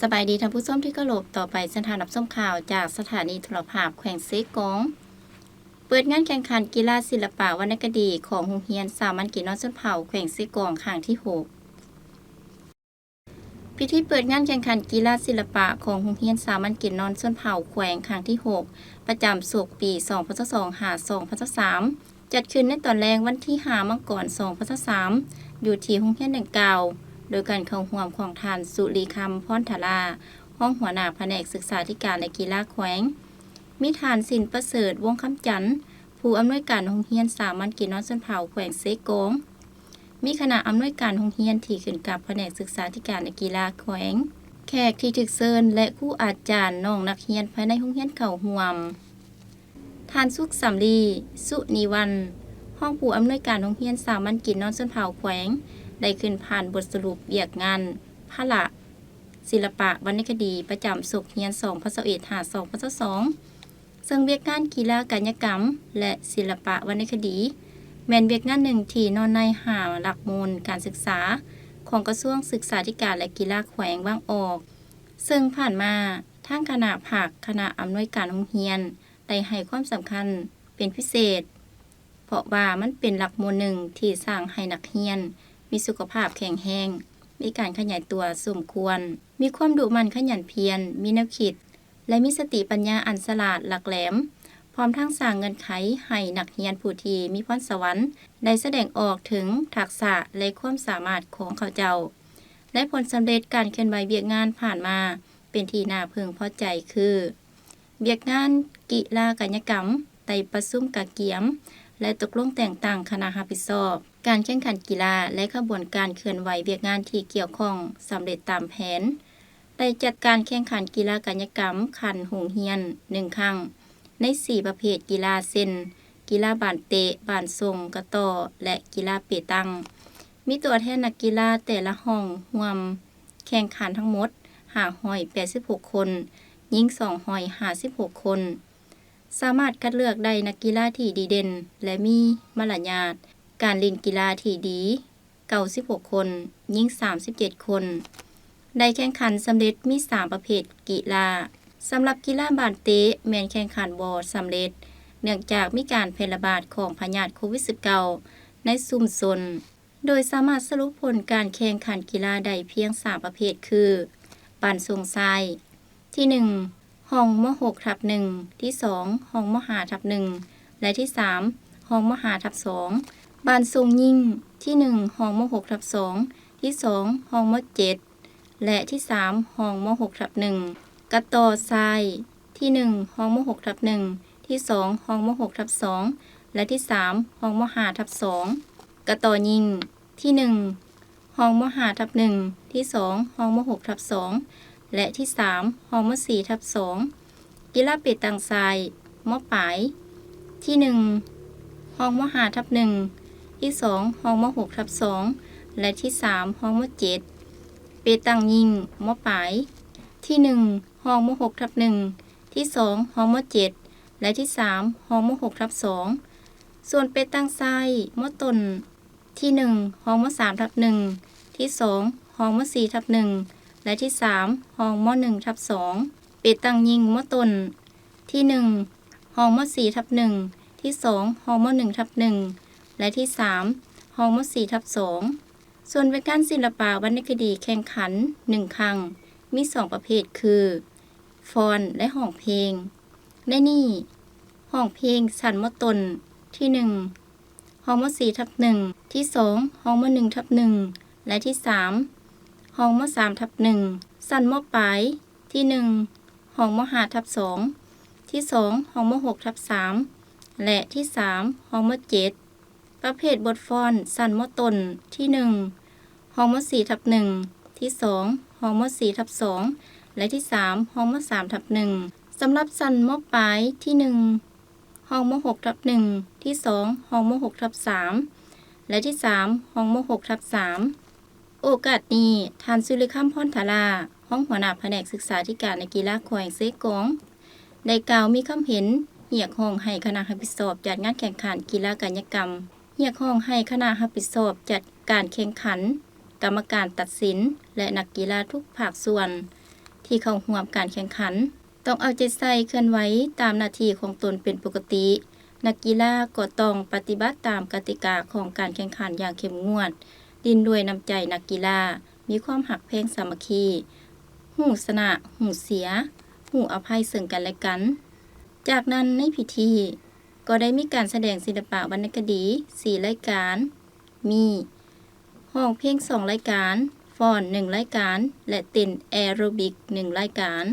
สบายดีท่านผู้ชมที่เคารพต่อไปสถานรับชมข่าวจากสถานีโทรภาพแขวงเซกงเปิดงานแข่งขันกีฬาศิลปะวรรณคดีของโรงเรียนสามัญกิจนอนชนเผ่าแขวงเซกงครั้งที่6พิธีเปิดงานแข่งขันกีฬาศิลปะของโรงเรียนสามัญกิจนอนชนเผ่าแขวงครั้งที่6ประจำศุกร์ปี2022-2023จัดขึ้นในตอนแรงวันที่5มังกร2023อยู่ที่โรงเรียนดังกล่าวโดยการเข้าร่วมของท่านสุรีคำพรธาราห้องหัวหน้าแผนกศึกษาธิการและกีฬาแขวงมีฐานศิลป์ประเสริฐวงคำจันทร์ผู้อำนวยการโรงเรียนสามัญกิจนอนชนเผ่าแขวงเซกงมีคณะอำนวยการโรงเรียนที่ขึ้นกับแผนกศึกษาธิการและกีฬาแขวงแขกที่ถึกเชิญและครูอาจารย์น้องนักเรียนภายในโรงเรียนเข้าร่วมท่านสุขสำลีสุนีวันห้องผู้อำนวยการโรงเรียนสามัญกิจนอนชนเผ่าแขวงได้ขึ้นผ่านบทสรุปเบียกงานพละศิลปะวรรณคดีประจำศุกร์เรียน2021-2022ซึ่งเบียกงานกีฬากายกรรมและศิลปะวรรณคดีแม่นเบียกงานหนึ่งที่นอนในหาหลักมูลการศึกษาของกระทรวงศึกษาธิการและกีฬาแขวงวางออกซึ่งผ่านมาทางคณะภาคคณะอำนวยการโรงเรียนได้ให้ความสำคัญเป็นพิเศษเพราะว่ามันเป็นหลักมูลหนึ่งที่สร้างให้นักเรียนมีสุขภาพแข็งแรงมีการขยายตัวสมควรมีความดุมันขยันเพียรมีแนวคิดและมีสติปัญญาอันฉลาดหลักแหลมพร้อมทั้งสร้างเงื่อนไขให้นักเรียนผู้ที่มีพรสวรรค์ได้แสดงออกถึงทักษะและความสามารถของเขาเจ้าและผลสำเร็จการเคลื่อนไหวเวียกงานผ่านมาเป็นที่น่าพึงพอใจคือเวียกงานกีฬากายกรรมไต่ประชุมกะเกียมและตกลงแต่งตั้งคณะรับผิดชอบการแข่งขันกีฬาและขบวนการเคลื่อนไหวเวียกงานที่เกี่ยวข้องสำเร็จตามแผนได้จัดการแข่งขันกีฬากายกรรมขันโรงเรียน1ครั้งใน4ประเภทกีฬาเช่นกีฬาบานเตะบานส่งกระต่อและกีฬาเปตังมีตัวแทนนักกีฬาแต่ละห้องร่วมแข่งขันทั้งหมด586คนหญิง256คนสามารถคัดเลือกได้นักกีฬาที่ดีเด่นและมีมารยาทการเล่นกีฬาที่ดี96คนหญิง37คนได้แข่งขันสำเร็จมี3ประเภทกีฬาสำหรับกีฬาบานเตะแม่นแข่งขันบ่สำเร็จเนื่องจากมีการแพร่ระบาดของพยาธิโควิด -19 ในชุมชนโดยสามารถสรุปผลการแข่งขันกีฬาได้เพียง3ประเภทคือบานทรงทรายที่1ห้องม6/1ที่2ห้องม5/1และที่3ห้องม5/2บานทรงยิ่งที่1ห้องม6/2ที่2ห้องม7และที่3ห้องม6/1กระต่อทรายที่1ห้องม6/1ที่2ห้องม6/2และที่3ห้องม5/2กระต่อยิงที่1ห้องม5/1ที่2ห้องม6/2และที่3ห้องม4/2กีฬาเปตังทรายมปลายที่1ห้องม5/1ที่2ห้องม6/2และที่3ห้องม7เปตังยิงมปลายที่1ห้องม6/1ที่2ห้องม7และที่3ห้องม6/2ส่วนเปตังทรายมต้นที่1ห้องม3/1ที่2ห้องม4/1และที่3ห้องม1/2เปตังยิงมต้นที่1ห้องม4/1ที่2ห้องม1/1และที่3ห้องม4/2ส่วนเป็นการศิลปะวรรณคดีแข่งขัน1ครั้งมี2ประเภทคือฟ้อนและห้องเพลงในนี้ห้องเพลงชั้นมต้นที่1ห้องม4/1ที่2ห้องม1/1และที่3ห้องม3/1ชั้นมปลายที่1ห้องม5/2ที่2ห้องม6/3และที่3ห้องม7ประเภทบทฟ้อนชั้นมต้นที่1ห้องม4/1ที่2ห้องม4/2และที่3ห้องม3/1สำหรับชั้นมปลายที่1ห้องม6/1ที่2ห้องม6/3และที่3ห้องม6/3โอกาสนี้ท่านสุริคัมพรธาราห้องหัวหน้าแผนกศึกษาธิการในกีฬาแขวงเซกงได้กล่าวมีคำเห็นเรียกร้องให้คณะรับผิดชอบจัดงานแข่งขันกีฬากายกรรมเรียกร้องให้คณะรับผิดชอบจัดการแข่งขันกรรมการตัดสินและนักกีฬาทุกภาคส่วน ที่เข้าร่วมการแข่งขันต้องเอาใจใส่เคลื่อนไหวตามหน้าที่ของตนเป็นปกตินักกีฬาก็ต้องปฏิบัติตามกติกาของการแข่งขันอย่างเข้มงวดดินด้วยน้ำใจนักกีฬามีความหักแพงสามัคคีหู้ชนะหู้เสียหู้อภัยซึ่งกันและกันจากนั้นในพิธีก็ได้มีการแสดงศิลปะวรรณคดี4รายการมีร้องเพลง2รายการฟ้อน1รายการและเต้นแอโรบิก1รายการ